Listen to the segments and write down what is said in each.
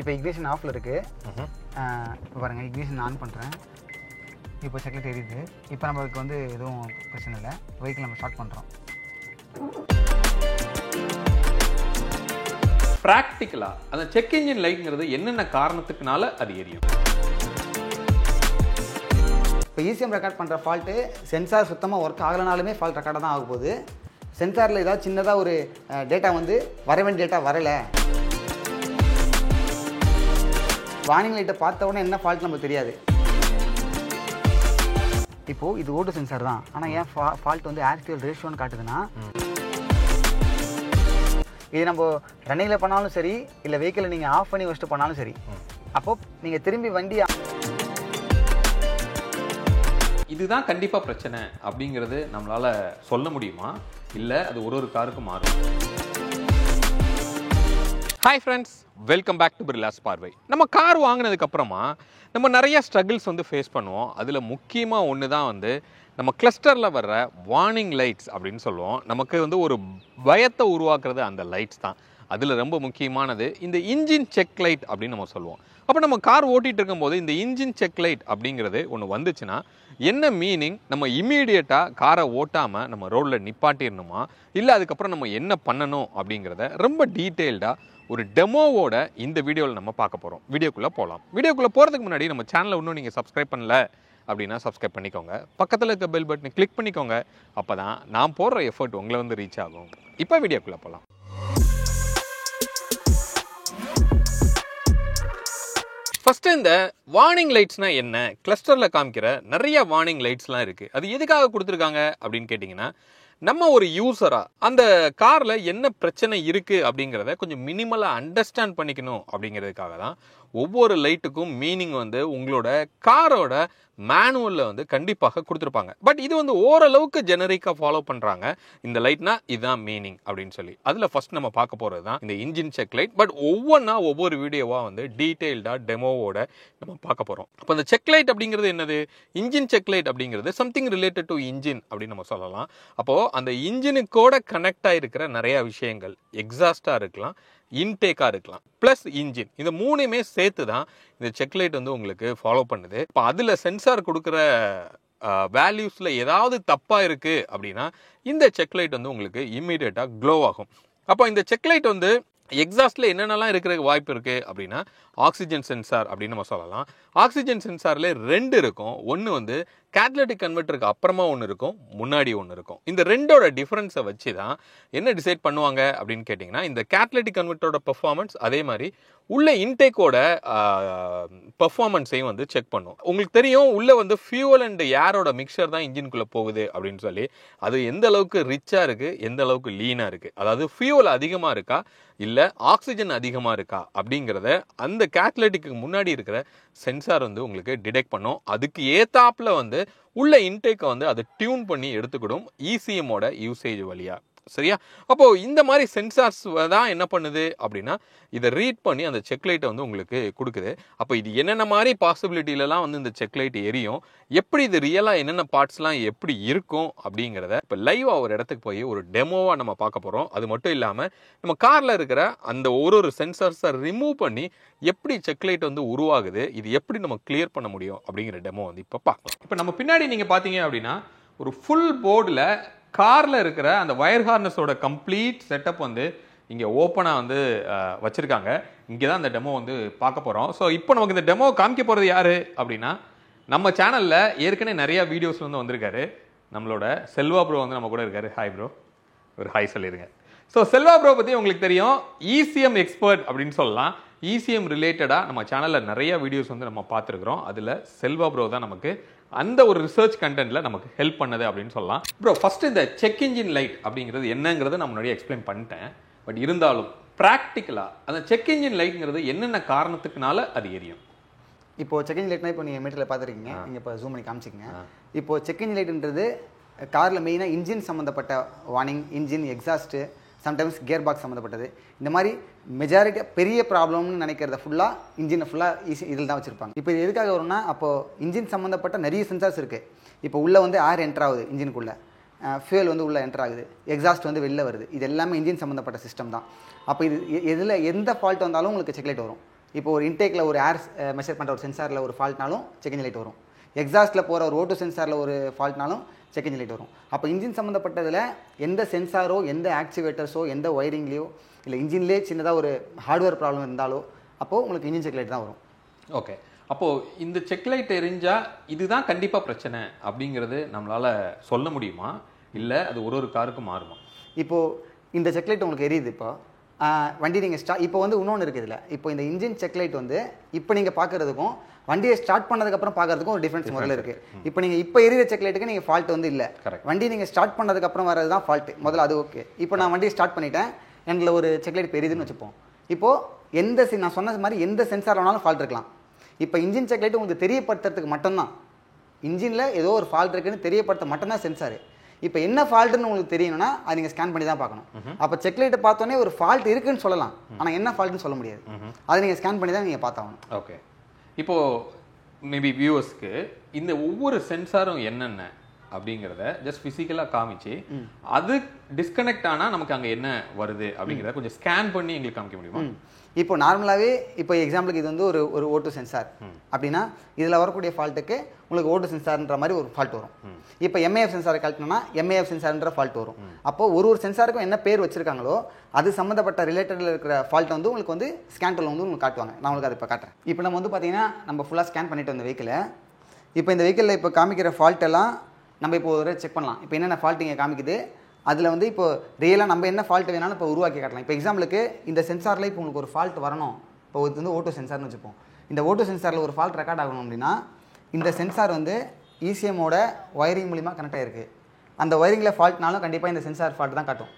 இப்போ இக்னிஷன் ஆஃபில் இருக்குது. பாருங்கள், இக்னிஷன் ஆன் பண்ணுறேன். இப்போ செக்லைட் எரியுது. இப்போ நம்மளுக்கு வந்து எதுவும் பிரச்சனை இல்லை. வெஹிக்கிள் நம்ம ஸ்டார்ட் பண்ணுறோம். ப்ராக்டிக்கலாக அந்த செக் இன்ஜின் லைட்ங்கிறது என்னென்ன காரணத்துக்குனால அது எரியும்? இப்போ ECM ரெக்கார்ட் பண்ணுற ஃபால்ட்டு சென்சார் சுத்தமாக ஒர்க் ஆகலைனாலுமே ஃபால்ட் ரெக்கார்டாக தான் ஆக போகுது. சென்சாரில் ஏதாவது சின்னதாக ஒரு டேட்டா வந்து வர வேண்டிய டேட்டா வரலை, வார்னிங் லைட்டை பார்த்த உடனே என்ன ஃபால்ட் நமக்கு தெரியாது. இப்போது இது ஓட்டு சென்சார் தான், ஆனால் ஏன் ஃபால்ட் வந்து ஏர் ஃபியூல் ரேஷியோன்னு காட்டுதுன்னா, இது நம்ம ரன்னிங்கில் பண்ணாலும் சரி, இல்லை வெஹிக்கிளை நீங்கள் ஆஃப் பண்ணி வச்சுட்டு பண்ணாலும் சரி, அப்போது நீங்கள் திரும்பி வண்டி இதுதான் கண்டிப்பாக பிரச்சனை அப்படிங்கிறது நம்மளால் சொல்ல முடியுமா? இல்லை அது ஒரு காருக்கும் மாறும்? Hi friends, welcome back to Birla's பார்வை. நம்ம கார் வாங்கினதுக்கு அப்புறமா நம்ம நிறைய ஸ்ட்ரகிள்ஸ் வந்து ஃபேஸ் பண்ணுவோம். அதில் முக்கியமாக ஒன்று தான் வந்து நம்ம கிளஸ்டரில் வர்ற வார்னிங் லைட்ஸ் அப்படின்னு சொல்லுவோம். நமக்கு வந்து ஒரு பயத்தை உருவாக்குறது அந்த லைட்ஸ் தான். அதில் ரொம்ப முக்கியமானது இந்த இன்ஜின் செக் லைட் அப்படின்னு நம்ம சொல்லுவோம். அப்போ நம்ம கார் ஓட்டிகிட்டு இருக்கும்போது இந்த இன்ஜின் செக் லைட் அப்படிங்கிறது ஒன்று வந்துச்சுன்னா என்ன மீனிங்? நம்ம இம்மீடியட்டாக காரை ஓட்டாமல் நம்ம ரோடில் நிப்பாட்டிடணுமா, இல்லை அதுக்கப்புறம் நம்ம என்ன பண்ணணும் அப்படிங்கிறத ரொம்ப டீட்டெயில்டாக ஒரு டெமோவோட இந்த வீடியோவில் நம்ம பார்க்க போகிறோம். வீடியோக்குள்ளே போகலாம். வீடியோக்குள்ளே போகிறதுக்கு முன்னாடி நம்ம சேனலை இன்னும் நீங்கள் சப்ஸ்கிரைப் பண்ணல அப்படின்னா சப்ஸ்கிரைப் பண்ணிக்கோங்க. பக்கத்தில் இருக்க பெல் பட்டனை கிளிக் பண்ணிக்கோங்க. அப்போ தான் நான் போடுற எஃபர்ட் உங்களை வந்து ரீச் ஆகும். இப்போ வீடியோக்குள்ளே போகலாம். ஃபஸ்ட்டு இந்த வார்னிங் லைட்ஸ்னால் என்ன? கிளஸ்டரில் காமிக்கிற நிறைய வார்னிங் லைட்ஸ்லாம் இருக்குது. அது எதுக்காக கொடுத்துருக்காங்க அப்படின்னு கேட்டிங்கன்னா, நம்ம ஒரு யூஸராக அந்த காரில் என்ன பிரச்சனை இருக்குது அப்படிங்கிறத கொஞ்சம் மினிமலாக அண்டர்ஸ்டாண்ட் பண்ணிக்கணும் அப்படிங்கிறதுக்காக தான் ஒவ்வொரு லைட்டுக்கும் மீனிங் வந்து உங்களோட காரோட மேனுவலில் வந்து கண்டிப்பாக கொடுத்துருப்பாங்க. பட் இது வந்து ஓரளவுக்கு ஜெனரிக்காக ஃபாலோ பண்ணுறாங்க. இந்த லைட்னா இதுதான் மீனிங் அப்படின்னு சொல்லி. அதில் ஃபர்ஸ்ட் நம்ம பார்க்க போகிறது தான் இந்த இன்ஜின் செக் லைட். பட் ஒவ்வொரு வீடியோவாக வந்து டீட்டெயில்டாக டெமோவோட நம்ம பார்க்க போகிறோம். அப்போ இந்த செக் லைட் அப்படிங்கிறது என்னது? இன்ஜின் செக் லைட் அப்படிங்கிறது சம்திங் ரிலேட்டட் டு இன்ஜின் அப்படின்னு நம்ம சொல்லலாம். அப்போது அந்த இன்ஜினுக்கோட கனெக்ட் ஆகிருக்கிற நிறையா விஷயங்கள், எக்ஸாஸ்டாக இருக்கலாம், இன்டேக்காக இருக்கலாம், ப்ளஸ் இன்ஜின், இந்த மூணுமே சேர்த்து தான் இந்த செக் லைட் வந்து உங்களுக்கு ஃபாலோ பண்ணுது. இப்போ அதில் சென்சார் கொடுக்குற வேல்யூஸில் ஏதாவது தப்பாக இருக்குது அப்படின்னா இந்த செக் லைட் வந்து உங்களுக்கு இம்மீடியட்டாக க்ளோ ஆகும். அப்போ இந்த செக் லைட் வந்து எக்ஸாஸ்டில் என்னென்னலாம் இருக்கிறதுக்கு வாய்ப்பு இருக்குது அப்படின்னா, ஆக்சிஜன் சென்சார் அப்படின்னு நம்ம சொல்லலாம். ஆக்சிஜன் சென்சாரில் 2 இருக்கும். ஒன்று வந்து கேட்டலிட்டிக் கன்வெர்ட்டருக்கு அப்புறமா ஒன்று இருக்கும், முன்னாடி ஒன்று இருக்கும். இந்த ரெண்டோட டிஃப்ரென்ஸை வச்சு தான் என்ன டிசைட் பண்ணுவாங்க அப்படின்னு கேட்டிங்கன்னா, இந்த கேட்டலிட்டிக் கன்வெர்ட்டரோட பெர்ஃபார்மன்ஸ் அதே மாதிரி உள்ள இன்டேக்கோட பெர்ஃபார்மன்ஸையும் வந்து செக் பண்ணும். உங்களுக்கு தெரியும், உள்ளே வந்து ஃபியூவல் அண்ட் ஏரோட மிக்சர் தான் இன்ஜின்குள்ளே போகுது அப்படின்னு சொல்லி. அது எந்த அளவுக்கு ரிச்சாக இருக்குது, எந்த அளவுக்கு லீனாக இருக்குது, அதாவது ஃபியூவல் அதிகமாக இருக்கா இல்லை ஆக்சிஜன் அதிகமாக இருக்கா அப்படிங்கிறத அந்த கேட்டலிட்டிக்கு முன்னாடி இருக்கிற சென்சார் வந்து உங்களுக்கு டிடெக்ட் பண்ணும். அதுக்கு ஏத்தாப்புல வந்து உள்ள இன்டேக்கை வந்து அதை டியூன் பண்ணி எடுத்துக்கிடும் ECMோட யூசேஜ் வழியா. சரியா? அப்போ இந்த மாதிரி சென்சார்ஸ் தான் என்ன பண்ணுது அப்படின்னா, இதை ரீட் பண்ணி அந்த செக் லைட்டை வந்து உங்களுக்கு கொடுக்குது. அப்போ இது என்னென்ன மாதிரி பாசிபிலிட்டிலலாம் வந்து இந்த செக் லைட் எரியும், எப்படி இது ரியலாக என்னென்ன பார்ட்ஸ்லாம் எப்படி இருக்கும் அப்படிங்கிறத இப்போ லைவாக ஒரு இடத்துக்கு போய் ஒரு டெமோவாக நம்ம பார்க்க போகிறோம். அது மட்டும் இல்லாமல் நம்ம காரில் இருக்கிற அந்த ஒரு சென்சார்ஸை ரிமூவ் பண்ணி எப்படி செக் லைட் வந்து உருவாகுது, இது எப்படி நம்ம கிளியர் பண்ண முடியும் அப்படிங்கிற டெமோ வந்து இப்போ பார்க்கலாம். இப்போ நம்ம பின்னாடி நீங்கள் பார்த்தீங்க அப்படின்னா ஒரு ஃபுல் போர்டில் காரில் இருக்கிற அந்த வயர் ஹார்னஸோட கம்ப்ளீட் செட்டப் வந்து இங்கே ஓப்பனாக வந்து வச்சுருக்காங்க. இங்கே தான் இந்த டெமோ வந்து பார்க்க போகிறோம். ஸோ இப்போ நமக்கு இந்த டெமோ காமிக்க போகிறது யார் அப்படின்னா, நம்ம சேனலில் ஏற்கனவே நிறையா வீடியோஸ் வந்து வந்திருக்காரு. நம்மளோட செல்வா ப்ரோ வந்து நம்ம கூட இருக்காரு. ஹாய் ப்ரோ, ஒரு ஹாய் சொல்லிடுங்க. ஸோ செல்வா ப்ரோ பற்றி உங்களுக்கு தெரியும், ECM எக்ஸ்பர்ட் அப்படின்னு சொல்லலாம். ECM ரிலேட்டடாக நம்ம சேனலில் நிறைய வீடியோஸ் வந்து நம்ம பார்த்துருக்குறோம். அதில் செல்வா ப்ரோ தான் நமக்கு அந்த ஒரு ரிசர்ச் கண்டென்ட்ல நமக்கு ஹெல்ப் பண்ணது அப்படின்னு சொல்லலாம். ப்ரோ, ஃபர்ஸ்ட் இந்த செக் இன்ஜின் லைட் அப்படிங்கிறது என்னங்கிறத நான் முன்னாடியே எக்ஸ்பிளைன் பண்ணிட்டேன். பட் இருந்தாலும் ப்ராக்டிக்கலாக அந்த செக் இன்ஜின் லைட்ங்கிறது என்னென்ன காரணத்துக்குனால அது எரியும்? இப்போது செக் இன்ஜின் லைட்னா இப்போ நீங்கள் மீட்டரில் பார்த்துருக்கீங்க, நீங்கள் இப்போ ஜூம் பண்ணி காமிச்சிக்கங்க. இப்போது செக் இன்ஜின் லைட்ன்றது காரில் மெயினாக இன்ஜின் சம்மந்தப்பட்ட warning, engine exhaust, sometimes gear box சம்மந்தப்பட்டது, இந்த மாதிரி மெஜாரிட்டியாக பெரிய ப்ராப்ளம்னு நினைக்கிறத ஃபுல்லாக இன்ஜினை ஃபுல்லாக இதில் தான் வச்சுருப்பாங்க. இப்போ இது எதுக்காக வரும்னா, அப்போது இன்ஜின் சம்மந்தப்பட்ட நிறைய சென்சார்ஸ் இருக்குது. இப்போ உள்ளே வந்து ஏர் என்டர் ஆகுது, இன்ஜினுக்குள்ளே ஃபியூல் வந்து உள்ளே என்டர் ஆகுது, எக்ஸாஸ்ட் வந்து வெளில வருது. இது எல்லாமே இன்ஜின் சம்மந்தப்பட்ட சிஸ்டம் தான். அப்போ இது எதில் எந்த ஃபால்ட் வந்தாலும் உங்களுக்கு செக் லைட் வரும். இப்போ ஒரு இன்டேக்கில் ஒரு ஏர் மெஷர் பண்ணுற ஒரு சென்சாரில் ஒரு ஃபால்ட்னாலும் செக் இன்ஜின் லைட் வரும். எக்ஸாஸ்ட்டில் போகிற ஒரு ஓட்டோ சென்சாரில் ஒரு ஃபால்ட்னாலும் செக் இன்ஜின் லைட் வரும். அப்போ இன்ஜின் சம்மந்தப்பட்டதில் எந்த சென்சாரோ எந்த ஆக்டிவேட்டர்ஸோ எந்த ஒயரிங்லேயோ இல்லை இன்ஜின்லேயே சின்னதாக ஒரு ஹார்ட்வேர் ப்ராப்ளம் இருந்தாலோ அப்போது உங்களுக்கு இன்ஜின் செக் லைட் தான் வரும். ஓகே, அப்போது இந்த செக் லைட் எரிஞ்சால் இதுதான் கண்டிப்பாக பிரச்சனை அப்படிங்கிறது நம்மளால் சொல்ல முடியுமா, இல்லை அது ஒரு காருக்கும் மாறுமா? இப்போது இந்த செக் லைட் உங்களுக்கு எரியுது. இப்போ வண்டி நீங்கள் இப்போ வந்து இன்னொன்று இருக்குது இதில். இப்போ இந்த இன்ஜின் செக் லைட் வந்து இப்போ நீங்கள் பார்க்குறதுக்கும் வண்டியை ஸ்டார்ட் பண்ணதுக்கப்புறம் பார்க்குறதுக்கும் ஒரு டிஃப்ரென்ஸ் முதல்ல இருக்குது. இப்போ நீங்கள் இப்போ எரியிற செக் லைட்டுக்கு நீங்கள் ஃபால்ட் வந்து இல்லை. வண்டி நீங்கள் ஸ்டார்ட் பண்ணதுக்கப்புறம் வரது தான் ஃபால்ட்டு. முதல்ல அது ஓகே. இப்போ நான் வண்டியை ஸ்டார்ட் பண்ணிட்டேன், எங்களை ஒரு செக் லைட் எரியுதுன்னு வச்சுப்போம். இப்போது நான் சொன்ன மாதிரி எந்த சென்சார் வேணாலும் ஃபால்ட் இருக்கலாம். இப்போ இன்ஜின் செக் லைட் உங்களுக்கு தெரியப்படுத்துறதுக்கு மட்டும்தான், இன்ஜினில் ஏதோ ஒரு ஃபால்ட் இருக்குன்னு தெரியப்படுத்த மட்டும்தான் சென்சார். இப்போ என்ன ஃபால்ட்டுன்னு உங்களுக்கு தெரியணும்னா அது நீங்கள் ஸ்கேன் பண்ணி தான் பார்க்கணும். அப்போ செக் லைட்டை பார்த்தோன்னே ஒரு ஃபால்ட் இருக்குன்னு சொல்லலாம், ஆனால் என்ன ஃபால்ட்டுன்னு சொல்ல முடியாது. அதை நீங்கள் ஸ்கேன் பண்ணி தான் நீங்கள் பார்த்தாகணும். ஓகே, இப்போது மேபி வியூவர்ஸ்க்கு இந்த ஒவ்வொரு சென்சாரும் என்னென்ன அப்படிங்கிறத ஜஸ்ட் ஃபிசிக்கலாக காமிச்சு அது டிஸ்கனெக்ட் ஆனால் நமக்கு அங்கே என்ன வருது அப்படிங்கிறத கொஞ்சம் ஸ்கேன் பண்ணி எங்களுக்கு காமிக்க முடியுமா? இப்போ நார்மலாகவே இப்போ எக்ஸாம்பிளுக்கு இது வந்து ஒரு ஓட்டு சென்சார் அப்படின்னா இதில் வரக்கூடிய ஃபால்ட்டுக்கு உங்களுக்கு ஓட்டு சென்சார்ன்ற மாதிரி ஒரு ஃபால்ட் வரும். இப்போ எம்ஏஎஃப் சென்சாரை கழட்டினோம்னா எம்ஏஎஃப் சென்சார்ன்ற ஃபால்ட் வரும். அப்போது ஒரு சென்சாருக்கும் என்ன பேர் வச்சிருக்காங்களோ அது சம்மந்தப்பட்ட ரிலேட்டடில் இருக்கிற ஃபால்ட்டை வந்து உங்களுக்கு வந்து ஸ்கேன் டூலில் வந்து உங்களுக்கு காட்டுவாங்க. நான் உங்களுக்கு அதை இப்போ காட்டுறேன். இப்போ நம்ம வந்து பார்த்தீங்கன்னா நம்ம ஃபுல்லாக ஸ்கேன் பண்ணிட்டு வந்த வெஹிக்கிளை இப்போ இந்த வெஹிக்கிளில் இப்போ காமிக்கிற ஃபால்ட்டெல்லாம் நம்ம இப்போ ஒரு செக் பண்ணலாம். இப்போ என்னென்ன ஃபால்ட் இங்கே காமிக்குது, அதில் வந்து இப்போ ரியலாக நம்ம என்ன ஃபால்ட் வேணாலும் இப்போ உருவாக்கி காட்டலாம். இப்போ எக்ஸாம்பிளுக்கு இந்த சென்சாரில் இப்போ உங்களுக்கு ஒரு ஃபால்ட் வரணும். இப்போ இது வந்து ஓட்டோ சென்சார்னு வச்சுப்போம். இந்த ஓட்டோ சென்சாரில் ஒரு ஃபால்ட் ரெக்கார்ட் ஆகணும் அப்படின்னா இந்த சென்சார் வந்து இசிஎம்மோட ஒயரிங் மூலிமா கனெக்ட் ஆகிருக்கு. அந்த ஒயரிங்கில் ஃபால்ட்னாலும் கண்டிப்பாக இந்த சென்சார் ஃபால்ட் தான் காட்டும்.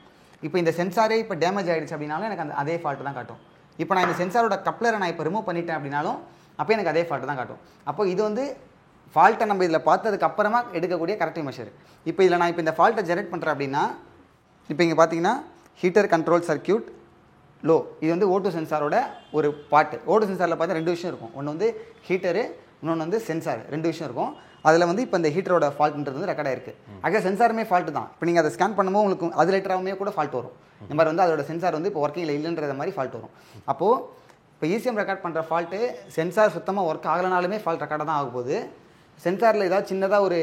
இப்போ இந்த சென்சாரே இப்போ டேமேஜ் ஆகிடுச்சு அப்படின்னாலும் எனக்கு அதே ஃபால்ட் தான் காட்டும். இப்போ நான் இந்த சென்சாரோட கப்ளரை நான் இப்போ ரிமூவ் பண்ணிட்டேன் அப்படின்னாலும் அப்போ எனக்கு அதே ஃபால்ட் தான் காட்டும். அப்போ இது வந்து ஃபால்ட்டை நம்ம இதில் பார்த்ததுக்கு அப்புறமா எடுக்கக்கூடிய கரெக்டிவ் மெஷர். இப்போ இதில் நான் இப்போ இந்த ஃபால்ட்டை ஜெனரேட் பண்ணுறேன் அப்படின்னா இப்போ இங்கே பார்த்தீங்கன்னா ஹீட்டர் கண்ட்ரோல் சர்க்யூட் லோ, இது வந்து ஓட்டோ சென்சாரோட ஒரு பார்ட்டு. ஓட்டோ சென்சாரில் பார்த்தா 2 விஷயம் இருக்கும். ஒன்று வந்து ஹீட்டரு, இன்னொன்று வந்து சென்சார். 2 விஷயம் இருக்கும். அதில் வந்து இப்போ இந்த ஹீட்டரோட ஃபால்ட்ன்றது வந்து ரெக்கார்ட் ஆயிருக்கு. ஆக சென்சாருமே ஃபால்ட்டு தான். இப்போ நீங்கள் அதை ஸ்கேன் பண்ணும்போது உங்களுக்கு அது ரிலேட்டடாகவே கூட ஃபால்ட் வரும். இந்த மாதிரி வந்து அதோட சென்சார் வந்து இப்போ ஒர்க்கிங்கில் இல்லைன்ற மாதிரி ஃபால்ட் வரும். அப்போது இப்போ இசிஎம் ரெக்கார்ட் பண்ணுற ஃபால்ட்டு சென்சார் சுத்தமாக ஒர்க் ஆகலனாலுமே ஃபால்ட் ரெக்கார்டாக தான் ஆக போகுது. சென்சாரில் ஏதாவது சின்னதாக ஒரு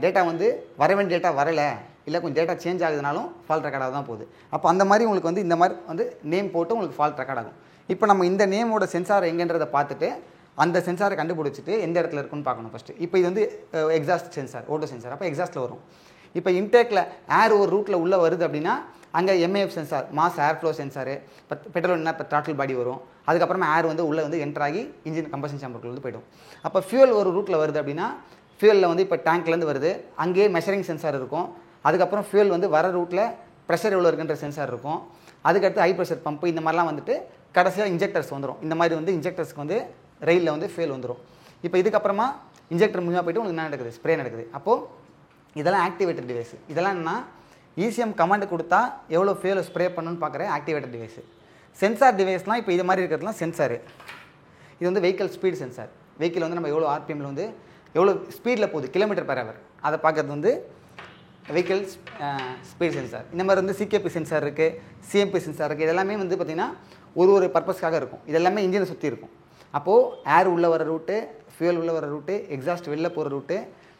டேட்டா வந்து வர வேண்டிய டேட்டா வரலை, இல்லை கொஞ்சம் டேட்டா சேஞ்ச் ஆகுதுனாலும் ஃபால்ட் ரெக்கார்டாக தான் போகுது. அப்போ அந்த மாதிரி உங்களுக்கு வந்து இந்த மாதிரி வந்து நேம் போட்டு உங்களுக்கு ஃபால்ட் ரெக்கார்ட் ஆகும். இப்போ நம்ம இந்த நேமோட சென்சார் எங்கன்றதை பார்த்துட்டு அந்த சென்சாரை கண்டுபிடிச்சிட்டு எந்த இடத்துல இருக்குன்னு பார்க்கணும் ஃபஸ்ட்டு. இப்போ இது வந்து எக்ஸாஸ்ட் சென்சார், ஓட்டோ சென்சார். அப்போ எக்ஸாஸ்ட்டில் வரும். இப்போ இன்டேக்கில் ஏர் ஒரு ரூட்டில் உள்ளே வருது அப்படின்னா அங்கே MAF sensor, mass air flow sensor. இப்போ பெட்ரோல்னா இப்போ த்ராட்டில் பாடி வரும். அதுக்கப்புறமா ஏர் வந்து உள்ளே வந்து என்டர் ஆகி இன்ஜின் கம்பஷன் சேம்பருக்குள்ள வந்து போய்டும். அப்போ ஃபியூல் ஒரு ரூட்டில் வருது அப்படின்னா ஃபியூலில் வந்து இப்போ டேங்க்லேருந்து வருது, அங்கேயே மெஷரிங் சென்சார் இருக்கும். அதுக்கப்புறம் ஃபியூல் வந்து வர ரூட்டில் ப்ரெஷர் எவ்வளோ இருக்குன்ற சென்சார் இருக்கும். அதுக்கடுத்து ஹை ப்ரெஷர் பம்பு இந்த மாதிரிலாம் வந்துட்டு கடைசியாக இன்ஜெக்டர்ஸ் வந்துடும். இந்த மாதிரி வந்து இன்ஜெக்டர்ஸ்க்கு வந்து ரெயிலில் வந்து ஃபியூல் வந்துடும். இப்போ இதுக்கப்புறமா இன்ஜெக்டர் மூலமாக போய்ட்டு உங்களுக்கு என்ன நடக்குது, ஸ்ப்ரே நடக்குது. அப்போது இதெல்லாம் ஆக்டிவேட்டட் டிவைஸ். இதெல்லாம் என்ன, இசிஎம் கமாண்ட் கொடுத்தா எவ்வளோ ஃபியூலை ஸ்ப்ரே பண்ணணும்னு பார்க்குற ஆக்டிவேட்டட் டிவைஸ். சென்சார் டிவைஸ்லாம் இப்போ இது மாதிரி இருக்கிறதுலாம் சென்சார். இது வந்து வெஹிக்கல் ஸ்பீட் சென்சார். வெஹிக்கிள் வந்து நம்ம எவ்வளோ ஆர்பிஎம்மில் வந்து எவ்வளோ ஸ்பீடில் போகுது, கிலோமீட்டர் பெர் ஹவர், அதை பார்க்குறது வந்து வெஹிக்கிள் ஸ்பீட் சென்சார். இந்த மாதிரி வந்து சிகேபி சென்சார் இருக்குது, சிஎம்பி சென்சார் இருக்குது. இதெல்லாமே வந்து பார்த்திங்கன்னா ஒரு பர்பஸ்க்காக இருக்கும். இதெல்லாமே இன்ஜினை சுற்றி இருக்கும். அப்போது ஏர் உள்ளே வர ரூட்டு, ஃபியூல் உள்ளே வர ரூட்டு, எக்ஸாஸ்ட் வெளில போகிற ரூட்டு,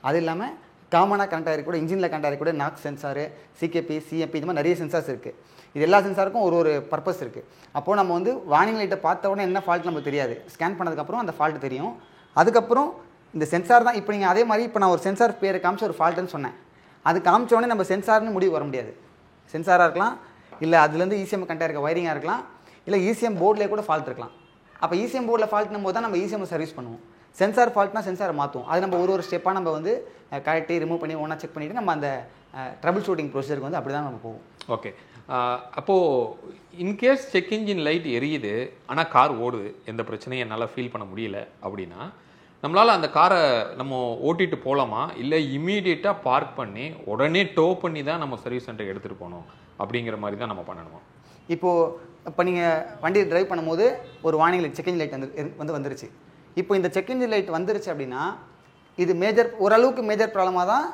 அது இல்லாமல் காமனாக கனெக்ட் ஆகிருக்கூட இன்ஜினில் கனெக்ட் ஆகிருக்கூட நாக்ஸ் சென்சாரு, சிகேபி, சிஎம்பி, இந்த மாதிரி நிறைய சென்சார்ஸ் இருக்குது. இது எல்லா சென்சாருக்கும் ஒரு பர்பஸ் இருக்குது. அப்போது நம்ம வந்து வார்னிங் லைட்டை பார்த்த உடனே என்ன ஃபால்ட் நமக்கு தெரியாது. ஸ்கேன் பண்ணதுக்கப்புறம் அந்த ஃபால்ட் தெரியும். அதுக்கப்புறம் இந்த சென்சார் தான். இப்போ நீங்கள் அதே மாதிரி இப்போ நான் ஒரு சென்சார் பேர் காமிச்சு ஒரு ஃபால்ட்டுன்னு சொன்னேன். அது காமிச்சோடனே நம்ம சென்சார்னு முடிவு வர முடியாது. சென்சாராக இருக்கலாம், இல்லை அதுலேருந்து இசிஎம் கனெக்ட் இருக்க வயரிங்காக இருக்கலாம், இல்லை இசிஎம் போர்டில் கூட ஃபால்ட் இருக்கலாம். அப்போ இசிஎம் போர்டில் ஃபால்ட்னும் போது தான் நம்ம இசிஎம் சர்வீஸ் பண்ணுவோம். சென்சார் ஃபால்ட்னா சென்சாரை மாற்றுவோம். அது நம்ம ஒரு ஸ்டெப்பாக நம்ம வந்து கரெக்டாக ரிமூவ் பண்ணி ஒன்றா செக் பண்ணிவிட்டு நம்ம அந்த ட்ரபிள் ஷூட்டிங் ப்ரொசீஜருக்கு வந்து அப்படி தான் நம்ம போவோம். ஓகே, அப்போது இன்கேஸ் செக் இன்ஜின் லைட் எரியுது ஆனால் கார் ஓடுது, எந்த பிரச்சனையும் என்னால் ஃபீல் பண்ண முடியல அப்படின்னா நம்மளால் அந்த காரை நம்ம ஓட்டிட்டு போகலாமா, இல்லை இம்மீடியட்டாக பார்க் பண்ணி உடனே டோ பண்ணி தான் நம்ம சர்வீஸ் சென்டருக்கு எடுத்துகிட்டு போகணும் அப்படிங்கிற மாதிரி தான் நம்ம பண்ணணுமா? இப்போ நீங்கள் வண்டியை ட்ரைவ் பண்ணும்போது ஒரு warning light, check engine light வந்துருச்சு. இப்போ இந்த செக் இன்ஜின் லைட் வந்துருச்சு அப்படின்னா இது ஓரளவுக்கு மேஜர் ப்ராப்ளமாக தான்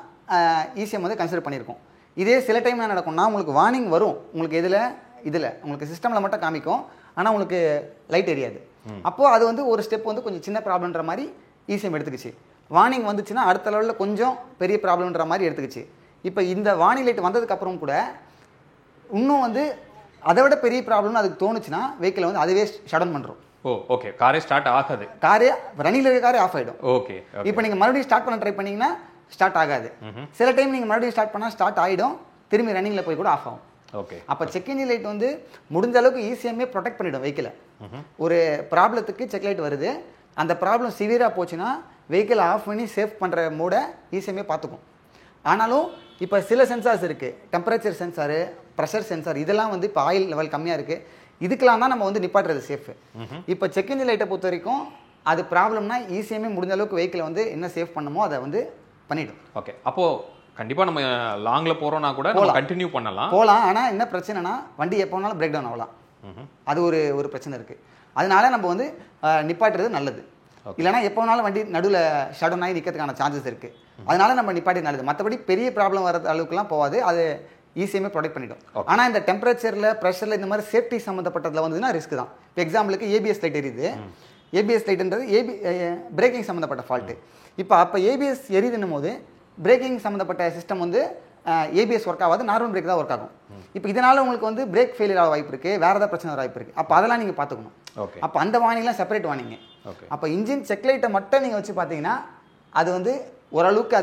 இசிஎம் வந்து கன்சிடர் பண்ணியிருக்கோம். இதே சில டைம் என்ன நடக்கும்னா உங்களுக்கு வார்னிங் வரும், உங்களுக்கு இதில் உங்களுக்கு சிஸ்டமில் மட்டும் காமிக்கும், ஆனால் உங்களுக்கு லைட் எரியாது. அப்போது அது வந்து ஒரு ஸ்டெப் வந்து கொஞ்சம் சின்ன ப்ராப்ளம்ன்ற மாதிரி ECM எடுத்துக்கிச்சு. வார்னிங் வந்துச்சுன்னா அடுத்த லெவலில் கொஞ்சம் பெரிய ப்ராப்ளம்ன்ற மாதிரி எடுத்துக்கிச்சு. இப்போ இந்த வார்னிங் லைட் வந்ததுக்கப்புறம் கூட இன்னும் வந்து அதை விட பெரிய ப்ராப்ளம்னு அதுக்கு தோணுச்சுன்னா வெஹிக்கிளை வந்து அதுவே ஷட் டவுன் பண்ணுறோம். ஓகே, காரே ஸ்டார்ட் ஆகாது, காரே ரன்னிங்கில் இருக்க காரே ஆஃப் ஆகிடும். ஓகே, இப்போ நீங்கள் மறுபடியும் ஸ்டார்ட் பண்ண ட்ரை பண்ணிங்கன்னா ஸ்டார்ட் ஆகாது. சில டைம் நீங்கள் மறுபடியும் ஸ்டார்ட் பண்ணால் ஸ்டார்ட் ஆகிடும், திரும்பி ரன்னிங்கில் போய் கூட ஆஃப் ஆகும். ஓகே. அப்போ செக் இன்ஜின் லைட் வந்து முடிஞ்ச அளவுக்கு ECM ப்ரொடெக்ட் பண்ணிவிடும் வெஹிக்கிளை. ஒரு ப்ராப்ளத்துக்கு செக் லைட் வருது, அந்த ப்ராப்ளம் சிவியராக போச்சுன்னா வெஹிக்கிளை ஆஃப் பண்ணி சேஃப் பண்ணுற மூட ECM பார்த்துக்கும். ஆனாலும் இப்போ சில சென்சார்ஸ் இருக்குது, டெம்பரேச்சர் சென்சாரு, ப்ரெஷர் சென்சார், இதெல்லாம் வந்து இப்போ ஆயில் லெவல் கம்மியாக இருக்குது, இதுக்கெல்லாம் தான் நம்ம வந்து நிப்பாட்டுறது சேஃபு. இப்போ செக் இன்ஜின் லைட்டை பொறுத்த வரைக்கும் அது ப்ராப்ளம்னா ECM முடிஞ்ச அளவுக்கு வெஹிக்கிளை வந்து என்ன சேஃப் பண்ணுமோ அதை வந்து பண்ணிடும். ஓகே, அப்போது கண்டிப்பாக நம்ம லாங்கில் போகிறோன்னா கூட நம்ம கண்டினியூ போகலாம். ஆனால் என்ன பிரச்சனைனா வண்டி எப்போ வேணாலும் பிரேக் டவுன் ஆகலாம். அது ஒரு பிரச்சனை இருக்குது. அதனால நம்ம வந்து நிப்பாட்டுறது நல்லது. இல்லைனா எப்போ வேணாலும் வண்டி நடுவில் ஷட் டவுன் ஆகி நிற்கிறதுக்கான சான்சஸ் இருக்குது. அதனால நம்ம நிப்பாட்டி நல்லது. மற்றபடி பெரிய ப்ராப்ளம் வர அளவுக்குலாம் போகாது, அது ECM ப்ரொடெக்ட் பண்ணிடும். ஆனால் இந்த டெம்பரேச்சரில், ப்ரெஷரில், இந்த மாதிரி சேஃப்டி சம்மந்தப்பட்டதில் வந்துன்னா ரிஸ்க் தான். இப்போ எக்ஸாம்பிளுக்கு ABS லைட் எரியுது. ABS லைட்டுன்றது பிரேக்கிங் சம்மந்தப்பட்ட ஃபால்ட்டு. அப்போ ABS எரியுதுன்னும் போது பிரேக்கிங் சம்மந்தப்பட்ட சிஸ்டம் வந்து ABS ஒர்க் ஆகாது, நார்மல் பிரேக் தான் ஒர்க் ஆகும். இப்போ இதனால் உங்களுக்கு வந்து பிரேக் ஃபெயிலியர் ஆக வாய்ப்பு இருக்குது, வேறு ஏதாவது பிரச்சனை வர வாய்ப்பு இருக்குது. அப்போ அதெல்லாம் நீங்கள் பார்த்துக்கணும். அப்போ அந்த வார்னிங்லாம் செப்பரேட் வார்னிங்க. அப்போ இன்ஜின் செக் லைட்டை மட்டும் நீங்கள் வச்சு பார்த்தீங்கன்னா அது வந்து ஓரளவுக்கு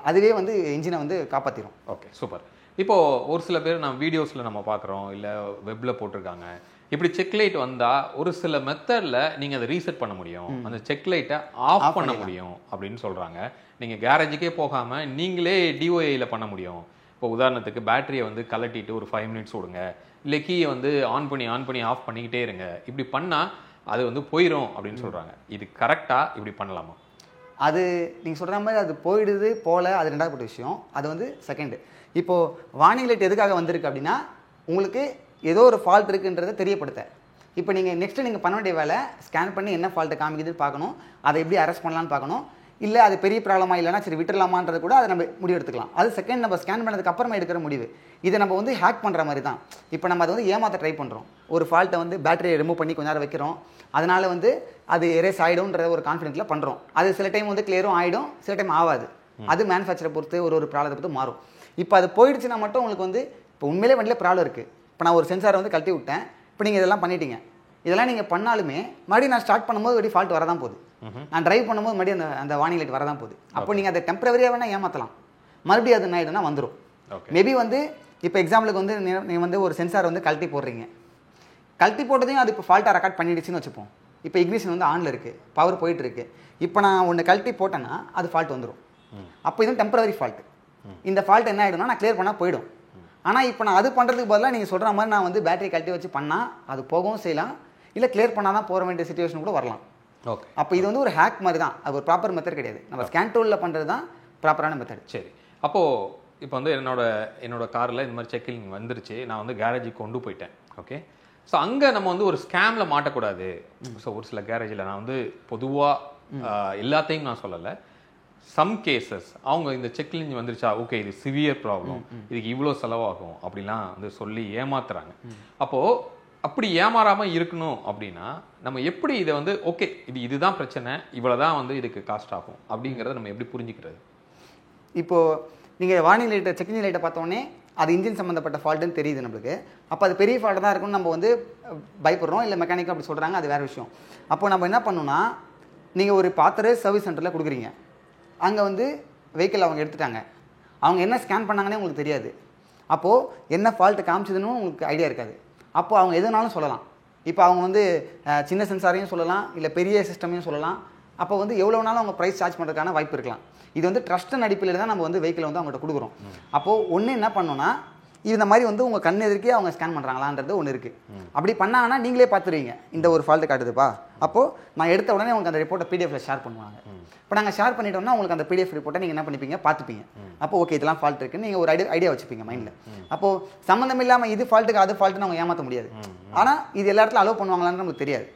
அதுவே வந்து இன்ஜினை வந்து காப்பாற்றிடும். Okay, super. இப்போது ஒரு சில பேர் நம்ம வீடியோஸில் நம்ம பார்க்குறோம், இல்லை வெப்பில் போட்டிருக்காங்க, இப்படி செக் லைட் வந்தால் ஒரு சில மெத்தடில் நீங்கள் அதை ரீசெட் பண்ண முடியும், அந்த செக் லைட்டை ஆஃப் பண்ண முடியும் அப்படின்னு சொல்கிறாங்க. நீங்கள் கேரேஜுக்கே போகாமல் நீங்களே DOIயில் பண்ண முடியும். இப்போ உதாரணத்துக்கு பேட்டரியை வந்து கலட்டிட்டு ஒரு 5 மினிட்ஸ் விடுங்க, இல்லை கீயை வந்து ஆன் பண்ணி ஆஃப் பண்ணிக்கிட்டே இருங்க, இப்படி பண்ணால் அது வந்து போயிடும் அப்படின்னு சொல்கிறாங்க. இது கரெக்டாக இப்படி பண்ணலாமா? அது நீங்கள் சொல்கிற மாதிரி அது போயிடுது போல, அது ரெண்டாவது விஷயம். அது வந்து செகண்டு. இப்போது வார்னிங் லைட் எதுக்காக வந்திருக்கு அப்படின்னா உங்களுக்கு ஏதோ ஒரு ஃபால்ட் இருக்குன்றதை தெரியப்படுத்த. இப்போ நீங்கள் நெக்ஸ்ட்டு நீங்கள் பண்ண வேண்டிய வேலை ஸ்கேன் பண்ணி என்ன ஃபால்ட்டை காமிக்குதுன்னு பார்க்கணும், அதை எப்படி அரெஸ்ட் பண்ணலான்னு பார்க்கணும். இல்லை அது பெரிய ப்ராப்ளமாக இல்லைனா சரி விட்டுடலாமான்றது கூட அதை நம்ம முடிவு எடுத்துக்கலாம். அது செகண்ட் நம்ம ஸ்கேன் பண்ணதுக்கு அப்புறமா எடுக்கிற முடிவு. இதை நம்ம வந்து ஹேக் பண்ணுற மாதிரி தான். இப்போ நம்ம அதை வந்து ஏமாற்ற ட்ரை பண்ணுறோம். ஒரு ஃபால்ட்டை வந்து பேட்டரியை ரிமூவ் பண்ணி கொஞ்ச நேரம் வைக்கிறோம், அதனால் வந்து அது எரேஸ் ஆகிடும்ன்ற ஒரு கான்ஃபிடென்ட்டில் பண்ணுறோம். அது சில டைம் வந்து கிளியரும் ஆகிடும், சில டைம் ஆகாது. அது மேனுஃபேக்சரை பொறுத்து ஒரு ப்ராப்ளத்தை பொறுத்து மாறும். இப்போ அது போயிடுச்சுன்னா மட்டும் உங்களுக்கு வந்து இப்போ உண்மையிலே வண்டியில் ப்ராப்ளம் இருக்குது. இப்போ நான் ஒரு சென்சாரை வந்து கழட்டி விட்டேன், இப்போ நீங்கள் இதெல்லாம் பண்ணிட்டீங்க. இதெல்லாம் நீங்கள் பண்ணாலுமே மறுபடியும் நான் ஸ்டார்ட் பண்ணும்போது ஒரு ஃபால்ட் வரதான் போகுது, நான் டிரைவ் பண்ணும்போது மறுபடியும் அந்த வார்னிங் லைட் வரதான் போகுது. அப்போ நீங்கள் அதை டெம்பரவரியாக வேணால் ஏமாற்றலாம், மறுபடியும் அது என்ன ஆகிடும்னா வந்துடும். மேபி வந்து இப்போ எக்ஸாம்பிளுக்கு வந்து நீங்கள் வந்து ஒரு சென்சார் வந்து கழட்டி போடுறீங்க, கழட்டி போட்டதையும் அது இப்போ ஃபால்ட்டாக ரெக்கார்ட் பண்ணிடுச்சுன்னு வச்சுப்போம். இப்போ இக்னிஷன் வந்து ஆனில் இருக்குது, பவர் போயிட்டு இருக்கு. இப்போ நான் ஒன்று கழட்டி போட்டேன்னா அது ஃபால்ட் வந்துடும். அப்போ இதுவும் டெம்பரவரி ஃபால்ட்டு. இந்த ஃபால்ட் என்ன ஆகிடும்னா நான் கிளியர் பண்ணால் போயிடும். ஆனால் இப்போ நான் அது பண்ணுறதுக்கு பதிலாக நீங்கள் சொல்கிற மாதிரி நான் வந்து பேட்டரி கழட்டி வச்சு பண்ணால் அது போகவும் செய்யலாம், இல்லை கிளியர் பண்ணால் தான் போக வேண்டிய சுச்சுவேஷன் கூட வரலாம். ஓகே, அப்போ இது வந்து ஒரு ஹேக் மாதிரி தான், அது ஒரு ப்ராப்பர் மெத்தட் கிடையாது. நம்ம ஸ்கேன் டூலில் பண்ணுறது தான் ப்ராப்பரான மெத்தட். சரி, அப்போது இப்போ வந்து என்னோட காரில் இந்த மாதிரி செக்கிங் வந்துருச்சு, நான் வந்து கேரேஜுக்கு கொண்டு போயிட்டேன். ஓகே, ஸோ அங்கே நம்ம வந்து ஒரு ஸ்கேமில் மாட்டக்கூடாது. ஸோ ஒரு சில கேரேஜில் நான் வந்து பொதுவாக எல்லாத்தையும் நான் சொல்லலை, சம் கேசஸ் அவங்க இந்த செக் இன்ஜின் வந்துருச்சா, ஓகே இது சிவியர் ப்ராப்ளம், இதுக்கு இவ்வளோ செலவாகும் அப்படிலாம் வந்து சொல்லி ஏமாத்துறாங்க. அப்போது அப்படி ஏமாறாமல் இருக்கணும் அப்படின்னா நம்ம எப்படி இதை வந்து ஓகே இதுதான் பிரச்சனை, இவ்வளோ தான் வந்து இதுக்கு காஸ்ட் ஆகும் அப்படிங்கிறத நம்ம எப்படி புரிஞ்சுக்கிறது? இப்போது நீங்கள் வார்னிங் லைட்டை செக் இன்ஜின் லைட்டை பார்த்தோன்னே அது இன்ஜின் சம்மந்தப்பட்ட ஃபால்ட்டுன்னு தெரியுது நம்மளுக்கு. அப்போ அது பெரிய ஃபால்ட்டு தான் இருக்குன்னு நம்ம வந்து பயப்படுறோம், இல்லை மெக்கானிக் அப்படி சொல்கிறாங்க, அது வேறு விஷயம். அப்போ நம்ம என்ன பண்ணணும்னா, நீங்கள் ஒரு பாத்திர சர்வீஸ் சென்டரில் கொடுக்குறீங்க, அங்கே வந்து வெஹிக்கிள் அவங்க எடுத்துட்டாங்க, அவங்க என்ன ஸ்கேன் பண்ணாங்கன்னே உங்களுக்கு தெரியாது. அப்போது என்ன ஃபால்ட்டு காமிச்சதுன்னு உங்களுக்கு ஐடியா இருக்காது. அப்போது அவங்க எதுனாலும் சொல்லலாம். இப்போ அவங்க வந்து சின்ன சென்சாரையும் சொல்லலாம், இல்லை பெரிய சிஸ்டமையும் சொல்லலாம். அப்போ வந்து எவ்வளோ வேணாலும் அவங்க ப்ரைஸ் சார்ஜ் பண்ணுறதுக்கான வாய்ப்பு இருக்கலாம். இது வந்து ட்ரஸ்ட் அடிப்படையில் தான் நம்ம வந்து வெஹிக்கிள் வந்து அவங்கள்ட்ட கொடுக்குறோம். அப்போது ஒன்று என்ன பண்ணோன்னா, இந்த மாதிரி வந்து உங்கள் கண் எதிர்க்கே அவங்க ஸ்கேன் பண்ணுறாங்களான்றது ஒன்று இருக்குது. அப்படி பண்ணாங்கன்னா நீங்களே பார்த்துருவீங்க, இந்த ஒரு ஃபால்ட்டு காட்டுதுப்பா, அப்போது நான் எடுத்த உடனே உங்களுக்கு அந்த ரிப்போர்ட்டை பிடிஎஃப்ல ஷேர் பண்ணுவாங்க. இப்போ நாங்கள் ஷேர் பண்ணிட்டோம்னா உங்களுக்கு அந்த பிடிஎஃப் ரிப்போர்ட்டை நீங்கள் என்ன பண்ணிப்பீங்க, பார்த்துப்பீங்க. அப்போ ஓகே இதெல்லாம் ஃபால்ட் இருக்குன்னு நீங்கள் ஒரு ஐடியா வச்சுப்பீங்க மைண்டில். அப்போது சம்மந்தம் இல்லாமல் இது ஃபால்ட்டுக்கு அது ஃபால்ட்டுன்னு அவங்க ஏமாற்ற முடியாது. ஆனால் இது எல்லா இடத்துல அலோவ் பண்ணுவாங்களான்னு நமக்கு தெரியாது.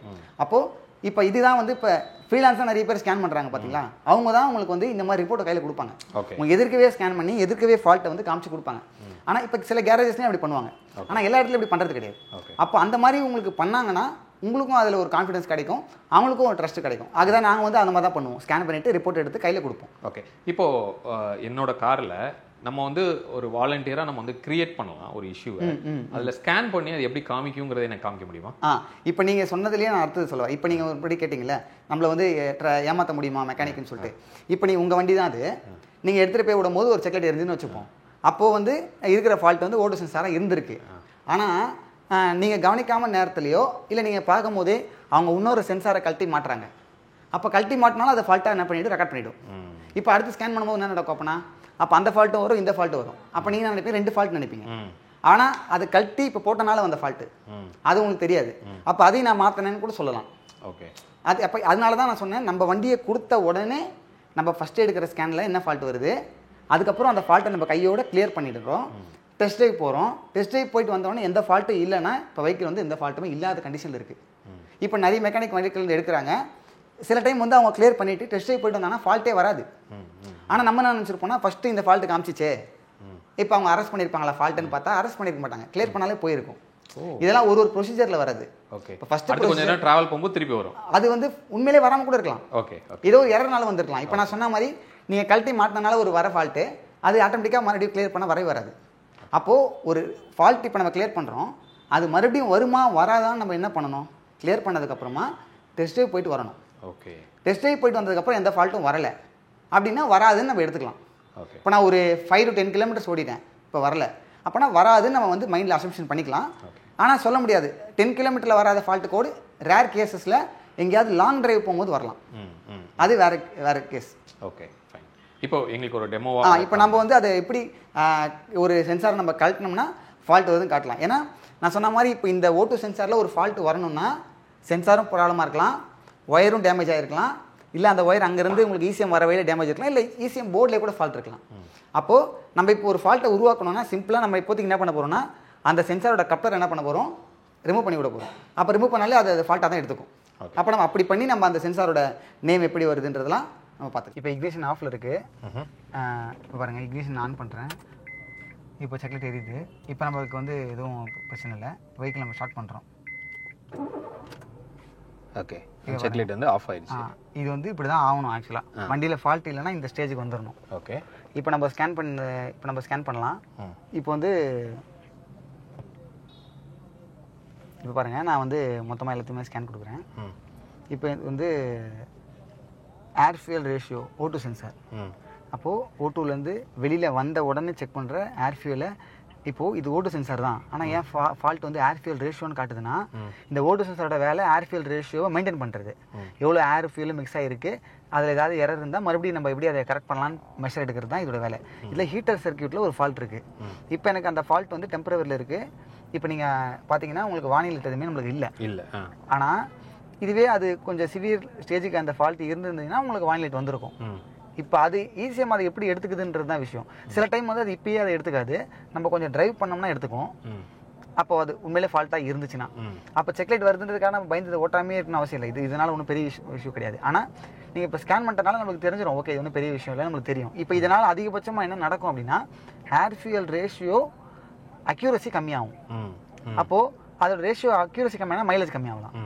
அப்போது இப்போ இதுதான் வந்து இப்போ ஃப்ரீலான்ஸாக நிறைய பேர் ஸ்கேன் பண்ணுறாங்க பார்த்தீங்களா, அவங்க தான் உங்களுக்கு வந்து இந்த மாதிரி ரிப்போர்ட்டை கையில் கொடுப்பாங்க. உங்களுக்கு எதிர்க்கவே ஸ்கேன் பண்ணி எதிர்க்கவே ஃபால்ட்டை வந்து காமிச்சு கொடுப்பாங்க. ஆனால் இப்போ சில கேரேஜஸ்லேயும் அப்படி பண்ணுவாங்க, ஆனால் எல்லா இடத்துலையும் இப்படி பண்ணுறது கிடையாது. அப்போ அந்த மாதிரி உங்களுக்கு பண்ணாங்கன்னா உங்களுக்கும் அதில் ஒரு கான்ஃபிடன்ஸ் கிடைக்கும், அவங்களுக்கும் ஒரு ட்ரஸ்ட் கிடைக்கும். அதுதான் நாங்கள் வந்து அந்த மாதிரி தான் பண்ணுவோம். ஸ்கேன் பண்ணிவிட்டு ரிப்போர்ட் எடுத்து கையில் கொடுப்போம். ஓகே, இப்போது என்னோட காரில் நம்ம வந்து ஒரு வாலண்டியராக நம்ம வந்து கிரியேட் பண்ணலாம் ஒரு இஷ்யூவை, அதில் ஸ்கேன் பண்ணி அது எப்படி காமிக்குங்கிறத எனக்கு காமிக்க முடியுமா? இப்போ நீங்கள் சொன்னதுலேயே நான் அடுத்தது சொல்லுவேன். இப்போ நீங்கள் ஒரு படி கேட்டிங்களே, நம்மளை வந்து ஏமாற்ற முடியுமா மெக்கானிக்னு சொல்லிட்டு. இப்போ உங்கள் வண்டி தான் அது, நீங்கள் எடுத்துகிட்டு போய் விடும்போது ஒரு செக்லைட் எரிஞ்சுன்னு வச்சுப்போம். அப்போது வந்து இருக்கிற ஃபால்ட் வந்து ஓட்டோ சென்சாராக இருந்திருக்கு. ஆனால் நீங்கள் கவனிக்காமல் நேரத்துலையோ இல்லை நீங்கள் பார்க்கும்போதே அவங்க இன்னொரு சென்சாரை கழட்டி மாட்டுறாங்க. அப்போ கழட்டி மாட்டினாலும் அதை ஃபால்ட்டாக என்ன பண்ணிவிட்டு ரெக்கார்ட் பண்ணிவிடும். இப்போ அடுத்து ஸ்கேன் பண்ணும்போது என்ன நடக்கும் அப்படின்னா, அப்போ அந்த ஃபால்ட்டும் வரும், இந்த ஃபால்ட்டும் வரும். அப்போ நீங்கள் நினைப்பீங்க 2 ஃபால்ட் நினைப்பீங்க. ஆனால் அது கழட்டி இப்போ போட்டனால வந்த ஃபால்ட்டு அது உங்களுக்கு தெரியாது. அப்போ அதையும் நான் மாற்றினேன்னு கூட சொல்லலாம். ஓகே, அது அப்போ அதனால தான் நான் சொன்னேன், நம்ம வண்டியை கொடுத்த உடனே நம்ம ஃபஸ்ட்டு எடுக்கிற ஸ்கேனில் என்ன ஃபால்ட் வருது, அதுக்கப்புறம் அந்த ஃபால்ட்டை நம்ம கையோட கிளியர் பண்ணிடுறோம். டெஸ்ட் ட்ரைவ் போகிறோம். டெஸ்ட் ட்ரைவ் போயிட்டு வந்தோடனே எந்த ஃபால்ட்டும் இல்லைன்னா இப்போ வெஹிக்கிள் வந்து எந்த ஃபால்ட்டுமே இல்லாத கண்டிஷனில் இருக்குது. இப்போ நிறைய மெக்கானிக் வெஹிக்கிள் எடுக்கிறாங்க. சில டைம் வந்து அவங்க கிளியர் பண்ணிவிட்டு டெஸ்ட் ட்ரைவ் போயிட்டு வந்தாங்கன்னா ஃபால்ட்டே வராது. ஆனால் நம்ம என்ன நினச்சிருப்போம்னா, ஃபஸ்ட்டு இந்த ஃபால்ட்டு காமிச்சிச்சே, இப்போ அவங்க அரெஸ்ட் பண்ணியிருப்பாங்களா ஃபால்ட்டுன்னு பார்த்தா அரெஸ்ட் பண்ணியிருக்க மாட்டாங்க, கிளியர் பண்ணாலே போயிருக்கும். இதெல்லாம் ஒரு ப்ரொசீஜரில் வராது. ஓகே, இப்போ ஃபஸ்ட்டு கொஞ்சம் நேரம் ட்ராவல் பண்ணும்போது திருப்பி வரும். அது வந்து உண்மையிலே வராமல் கூட இருக்கலாம். ஓகே, ஏதோ ஒரு எரர்னால வந்திருக்கலாம். இப்போ நான் சொன்ன மாதிரி நீங்கள் கழட்டி மாட்டினால ஒரு வர ஃபால்ட்டு அது ஆட்டோமேட்டிக்காக மறுபடியும் கிளியர் பண்ண வரவே வராது. அப்போது ஒரு ஃபால்ட் இப்போ நம்ம கிளியர் பண்ணுறோம், அது மறுபடியும் வருமா வராதான்னு நம்ம என்ன பண்ணணும், கிளியர் பண்ணதுக்கப்புறமா டெஸ்ட் ட்ரைவ் போயிட்டு வரணும். ஓகே, டெஸ்ட் ட்ரைவ் போயிட்டு வந்ததுக்கப்புறம் எந்த ஃபால்ட்டும் வரலை அப்படின்னா வராதுன்னு நம்ம எடுத்துக்கலாம். ஓகே, இப்போ நான் ஒரு 5 to 10 கிலோமீட்டர்ஸ் ஓடிட்டேன், இப்போ வரல, அப்போனா வராதுன்னு நம்ம வந்து மைண்டில் அசம்ஷன் பண்ணிக்கலாம். ஆனால் சொல்ல முடியாது. 10 கிலோமீட்டரில் வராத ஃபால்ட்டு கோடு ரேர் கேசஸில் எங்கேயாவது லாங் டிரைவ் போகும்போது வரலாம். அது வேறு கேஸ். Okay, fine. இப்போ எங்களுக்கு ஒரு டெமோ. இப்போ நம்ம வந்து அதை எப்படி ஒரு சென்சார் நம்ம கழட்டினோம்னா ஃபால்ட் வருதுன்னு காட்டலாம். ஏன்னா நான் சொன்ன மாதிரி இப்போ இந்த ஓட்டோ சென்சாரில் ஒரு ஃபால்ட் வரணும்னா சென்சாரும் ப்ராப்ளமாக இருக்கலாம், ஒயரும் டேமேஜ் ஆகிருக்கலாம், இல்லை அந்த ஒயர் அங்கேருந்து உங்களுக்கு ஈசிஎம் வர வழியில் டேமேஜ் இருக்கலாம், இல்லை ஈசிஎம் போர்டில் கூட ஃபால்ட் இருக்கலாம். அப்போது நம்ம இப்போ ஒரு ஃபால்ட்டை உருவாக்கணும்னா சிம்பிளாக நம்ம இப்போதைக்கு என்ன பண்ண போகிறோம்னா, அந்த சென்சாரோட கப்ளர் என்ன பண்ண போகிறோம், ரிமூவ் பண்ணி விட போகிறோம். அப்போ ரிமூவ் பண்ணாலே அது ஃபால்ட்டாக தான் எடுத்துக்கும். அப்போ நம்ம அப்படி பண்ணி நம்ம அந்த சென்சாரோட நேம் எப்படி வருதுன்றதெல்லாம் நம்ம பார்த்துக்கலாம். இப்போ இக்னிஷன் ஆஃபில் இருக்குது. இப்போ பாருங்கள், இக்னிஷன் ஆன் பண்ணுறேன். இப்போ செக்லைட் எரியுது. இப்போ நம்மளுக்கு வந்து எதுவும் பிரச்சனை இல்லை. வெஹிக்கிள் நம்ம ஸ்டார்ட் பண்ணுறோம். ஓகே, செக்லைட் வந்து ஆஃப் ஆயிடுச்சு. இது வந்து இப்படி தான் ஆகணும். ஆக்சுவலாக வண்டியில் ஃபால்ட் இல்லைன்னா இந்த ஸ்டேஜுக்கு வந்துடணும். ஓகே, இப்போ நம்ம ஸ்கேன் பண்ணலாம். இப்போ வந்து இப்போ பாருங்கள், நான் வந்து மொத்தமாக எல்லாத்தையுமே ஸ்கேன் கொடுக்குறேன். இப்போ வந்து air fuel ratio auto sensor. அப்போது ஓட்டோலேருந்து வெளியில் வந்த உடனே செக் பண்ணுற ஏர் ஃபியூலை. இப்போது இது ஓட்டோ சென்சார் தான், ஆனால் ஏன் ஃபால்ட் வந்து ஏர் ஃபியூல் ரேஷியோன்னு காட்டுதுன்னா, இந்த ஓட்டோ சென்சாரோட வேலை ஏர் ஃபியூல் ரேஷியோவை மெயின்டைன் பண்ணுறது. எவ்வளோ ஏர் ஃபியூலும் மிக்ஸ் ஆகிருக்கு, அதில் ஏதாவது எரர் இருந்தால் மறுபடியும் நம்ம எப்படி அதை கரெக்ட் பண்ணலான்னு மெஷர் எடுக்கிறது தான் இதோட வேலை. இதில் ஹீட்டர் சர்க்யூட்டில் ஒரு ஃபால்ட் இருக்குது. இப்போ எனக்கு அந்த ஃபால்ட் வந்து டெம்பரவரியில் இருக்குது. இப்போ நீங்கள் பார்த்தீங்கன்னா உங்களுக்கு வானிலை எதுவுமே நம்மளுக்கு இல்லை. ஆனால் இதுவே அது கொஞ்சம் சிவியர் ஸ்டேஜுக்கு அந்த ஃபால்ட் இருந்திருந்ததுன்னா உங்களுக்கு வானிலை வந்திருக்கும். இப்போ அது ஈஸியாக அதை எப்படி எடுத்துக்குதுன்றது தான் விஷயம். சில டைம் வந்து அது இப்பயே அதை எடுத்துக்காது, நம்ம கொஞ்சம் டிரைவ் பண்ணோம்னா எடுத்துக்கும். அப்போ அது உண்மையிலே ஃபால்ட்டாக இருந்துச்சுன்னா அப்போ செக்லைட் வருதுன்றதுக்காக நம்ம பயந்து ஓட்டாமே இருக்கணும் அவசியம் இல்லை. இதனால் ஒன்றும் பெரிய இஷ்யூ கிடையாது. ஆனால் நீங்கள் இப்போ ஸ்கேன் பண்ணுறதுனால நம்மளுக்கு தெரிஞ்சிடும், ஓகே இது ஒன்றும் பெரிய விஷயம் இல்லை, நம்மளுக்கு தெரியும். இப்போ இதனால் அதிகபட்சமாக என்ன நடக்கும் அப்படின்னா, ஏர் ஃபியூயல் ரேஷியோ அக்யூரசி கம்மியாகும். அப்போது அதோட ரேஷியோ அக்யூரசி கம்மியான மைலேஜ் கம்மியாகலாம்.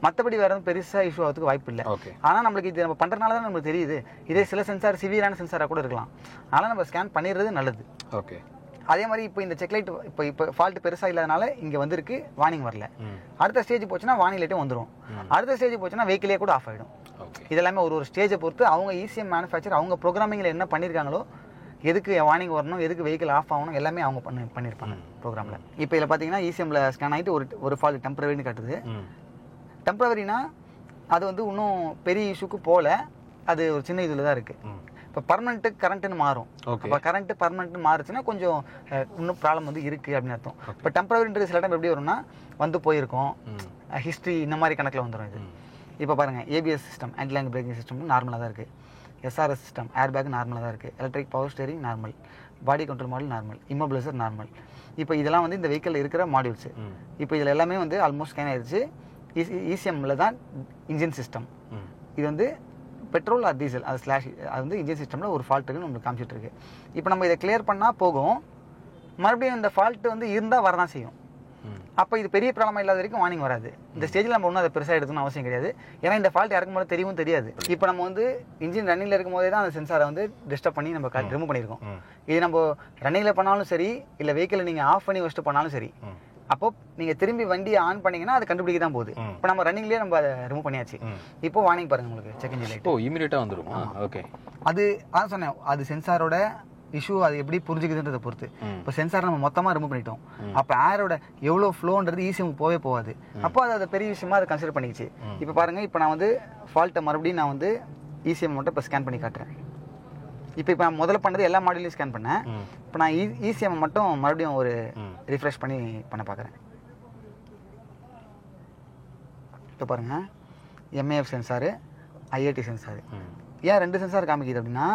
மற்றபடி வேறு எதுவும் பெருசாக இஷ்யூ ஆகிறதுக்கு வாய்ப்பு இல்லை. ஆனால் நம்மளுக்கு இது நம்ம பண்ணுறதுனால தான் நம்மளுக்கு தெரியுது. இதே சில சென்சார் சிவியரான சென்சாராக கூட இருக்கலாம். அதனால் நம்ம ஸ்கேன் பண்ணிடுறது நல்லது. ஓகே, அதே மாதிரி இப்போ இந்த செக்லைட் இப்போ ஃபால்ட் பெருசாக இல்லாதனால இங்கே வந்திருக்கு, வார்னிங் வரல. அடுத்த ஸ்டேஜ் போச்சுன்னா வார்னிங் லைட்டும் வந்துடும். அடுத்த ஸ்டேஜ் போச்சுன்னா வெஹிக்கிளே கூட ஆஃப் ஆகிடும். இதெல்லாமே ஒரு ஸ்டேஜை பொறுத்து அவங்க ஈஸியாக மேனுஃபேக்சர் அவங்க ப்ரோக்ராமிங்கில் என்ன பண்ணியிருக்காங்களோ, எதுக்கு வார்னிங் வரணும், எதுக்கு வெஹிக்கிள் ஆஃப் ஆகணும், எல்லாமே அவங்க பண்ணியிருப்பாங்க ப்ரோக்ராமில். இப்போ இதில் பார்த்தீங்கன்னா ஈசிஎம்மில் ஸ்கேன் ஆகிட்டு ஒரு ஃபால்ட் டெம்பரவரின்னு காட்டுது. டெம்பரவரினா அது வந்து இன்னும் பெரிய இஷ்யூக்கு போகல, அது ஒரு சின்ன இதில் தான் இருக்குது. இப்போ பர்மனெண்ட்டு கரண்ட்டுன்னு மாறும். இப்போ கரண்ட்டு பர்மனெண்ட்டு மாறுச்சுன்னா கொஞ்சம் இன்னும் ப்ராப்ளம் வந்து இருக்குது அப்படின்னு அர்த்தம். இப்போ டெம்பரவரின்றது சில டைம் எப்படி வரும்னா வந்து போயிருக்கும், ஹிஸ்ட்ரி இந்த மாதிரி கணக்கில் வந்துடும் இது. இப்போ பாருங்கள், ABS system, anti lock braking system நார்மலாக தான் இருக்குது. எஸ்ஆர்எஸ் சிஸ்டம், ஏர் பேக் நார்மலாக தான் இருக்குது. Electric power steering normal, body control model normal, immobiliser normal. இப்போ இதெல்லாம் வந்து இந்த வெஹிக்கிளில் இருக்கிற மாடியூல்ஸு. இப்போ இதில் எல்லாமே வந்து ஆல்மோஸ்ட் ஸ்கேன் ஆயிடுச்சு. இசிஎம்மில் தான் இன்ஜின் சிஸ்டம். இது வந்து பெட்ரோல் ஆர் டீசல், அது அது வந்து இன்ஜின் சிஸ்டமில் ஒரு ஃபால்ட் இருக்குன்னு நம்மளுக்கு காமிச்சிட்டு இருக்கு. இப்போ நம்ம இதை கிளியர் பண்ணால் போகும், மறுபடியும் இந்த ஃபால்ட்டு வந்து இருந்தால் வரதான் செய்யும். அப்போ இது பெரிய ப்ராப்ளம் இல்லாத வரைக்கும் வார்னிங் வராது. இந்த ஸ்டேஜில் நம்ம ஒன்றும் அதை பெருசாக எடுக்கணும்னு அவசியம் கிடையாது. ஏன்னா இந்த ஃபால்ட் இறக்கும் போது தெரியவும் தெரியாது. இப்போ நம்ம வந்து இன்ஜின் ரன்னிங்கில் இருக்கும் போதே தான் அந்த சென்சாரை வந்து டிஸ்டர்ப் பண்ணி நம்ம ரிமூவ் பண்ணியிருக்கோம். இது நம்ம ரன்னிங்கில் பண்ணாலும் சரி, இல்லை வெஹிக்கிளை நீங்கள் ஆஃப் பண்ணி வச்சுட்டு பண்ணாலும் சரி, அப்போ நீங்கள் திரும்பி வண்டியை ஆன் பண்ணீங்கன்னா அது கண்டுபிடிக்க தான் போகுது. இப்போ நம்ம ரன்னிங்லேயே நம்ம அதை ரிமூவ் பண்ணியாச்சு. இப்போ வார்னிங் பாருங்க உங்களுக்கு செக் இன்ஜின் லைட். இமீடியட்டாக வந்துடும். ஓகே, அது அதான் சொன்னேன், அது சென்சாரோட இஷ்யூ, அது எப்படி புரிஞ்சுக்குதுன்றதை பொறுத்து. இப்போ சென்சார் நம்ம மொத்தமாக ரிமூவ் பண்ணிட்டோம். அப்போ ஏரோட எவ்வளோ ஃப்ளோன்றது ஈஸியாக போவே போகாது. அப்போ அது பெரிய விஷயமா அதை கன்சிடர் பண்ணிக்கிச்சு. இப்போ பாருங்க, இப்போ நான் வந்து ஃபால்ட்டை மறுபடியும் நான் வந்து இசிஎம் மட்டும் இப்போ ஸ்கேன் பண்ணி காட்டுறேன். இப்போ நான் முதல்ல பண்ணது எல்லா மாடலையும் ஸ்கேன் பண்ணேன். இப்போ நான் இசிஎம் மட்டும் மறுபடியும் ஒரு ரிஃப்ரெஷ் பண்ணி பண்ண பார்க்குறேன். இப்போ பாருங்க, எம்ஏஎஃப் சென்சாரு, ஐஏடி சென்சாரு. ஏன் 2 சென்சார் காமிக்குது அப்படின்னா,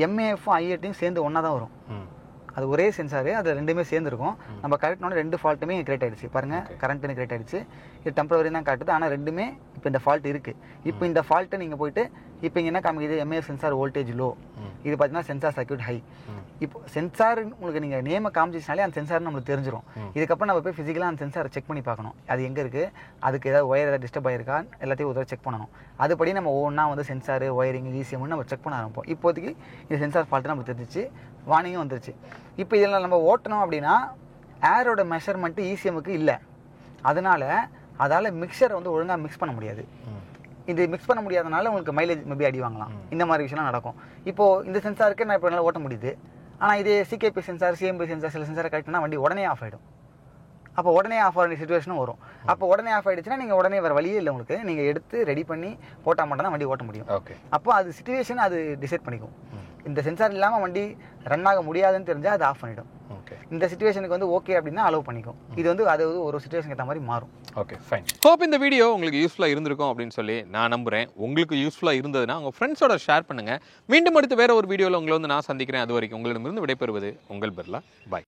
எம்ஏஎஃப்பும் ஐஏடியும் சேர்ந்து ஒன்றா தான் வரும். அது ஒரே சென்சாரு, அது ரெண்டுமே சேர்ந்துருக்கும். நம்ம கரெக்ட்னோட 2 ஃபால்ட்டுமே கிரியேட் ஆகிடுச்சு. பாருங்கள், கரண்ட்டுன்னு கிரியேட் ஆகிடுச்சு. இது டெம்பரவரி தான் காட்டுது, ஆனால் ரெண்டுமே இப்போ இந்த ஃபால்ட் இருக்குது. இப்போ இந்த ஃபால்ட்டை நீங்கள் போயிட்டு இப்போ இங்கே என்ன காமிக்குது, எம்ஏஎஃப் சென்சார் வோல்டேஜ் லோ, இது பார்த்தீங்கன்னா சென்சார் சர்க்யூட் ஹை. இப்போ சென்சார் உங்களுக்கு நீங்கள் நேமை காமிச்சிச்சுனாலே அந்த சென்சார் நம்மளுக்கு தெரிஞ்சிடும். இதுக்கப்புறம் நம்ம போய் ஃபிசிக்கலாக அந்த சென்சாரை செக் பண்ணி பார்க்கணும், அது எங்கே இருக்குது, அதுக்கு ஏதாவது ஒயர் ஏதாவது டிஸ்டர்ப் ஆகிருக்கா, எல்லாத்தையும் ஒரு தடவை செக் பண்ணணும். அதுபடி நம்ம ஒவ்வொன்றா வந்து சென்சார், ஒயரிங், ஈசிஎம்னு நம்ம செக் பண்ண ஆரம்பிப்போம். இப்போதைக்கு இந்த சென்சார் ஃபால்ட்டு நமக்கு தெரிஞ்சிச்சு, வார்னிங்கும் வந்துருச்சு. இப்போ இதில் நம்ம ஓட்டணும் அப்படின்னா ஏரோட மெஷர்மெண்ட்டு ஈசிஎம்முக்கு இல்லை. அதால் மிக்சரை வந்து ஒழுங்காக மிக்ஸ் பண்ண முடியாது. இது மிக்ஸ் பண்ண முடியாதனால உங்களுக்கு மைலேஜ் மேபி அடி வாங்கலாம். இந்த மாதிரி விஷயம்லாம் நடக்கும். இப்போது இந்த சென்சாருக்கு நான் இப்போ என்னால் ஓட்ட முடியுது. ஆனால் இதே சிகேபி சென்சார், சிஎம்பி சென்சார், சில சென்சாரை கரெக்ட்னா வண்டி உடனே ஆஃப் ஆகிடும். அப்போ உடனே ஆஃப் ஆகிற சிச்சுவேஷனும் வரும். அப்போ உடனே ஆஃப் ஆகிடுச்சுன்னா நீங்கள் உடனே வேறு வழியே இல்லை, உங்களுக்கு நீங்கள் எடுத்து ரெடி பண்ணி போட்டால் மட்டும் தான் வண்டி ஓட்ட முடியும். ஓகே, அப்போ அது சிச்சுவேஷன் அது டிசைட் பண்ணிக்கும். இந்த சென்சார் இல்லாமல் வண்டி ரன் ஆக முடியாதுன்னு தெரிஞ்சால் அது ஆஃப் பண்ணிடும். ஓகே, இந்த சிச்சுவேஷனுக்கு வந்து ஓகே அப்படின்னா அலோவ் பண்ணிக்கும். இது வந்து அது ஒரு சிச்சுவேஷனுக்கு ஏற்ற மாதிரி மாறும். Okay, fine. ஹோப் இந்த வீடியோ உங்களுக்கு யூஸ்ஃபுல்லாக இருந்திருக்கும் அப்படின்னு சொல்லி நான் நம்புகிறேன். உங்களுக்கு யூஸ்ஃபுல்லாக இருந்ததுன்னா உங்கள் ஃப்ரெண்ட்ஸோட ஷேர் பண்ணுங்கள். மீண்டும் அடுத்து வேறு ஒரு வீடியோவில் உங்களை வந்து நான் சந்திக்கிறேன். அது வரைக்கும் உங்களிடமிருந்து விடைபெறுவது உங்கள் பிர்லா. பாய்.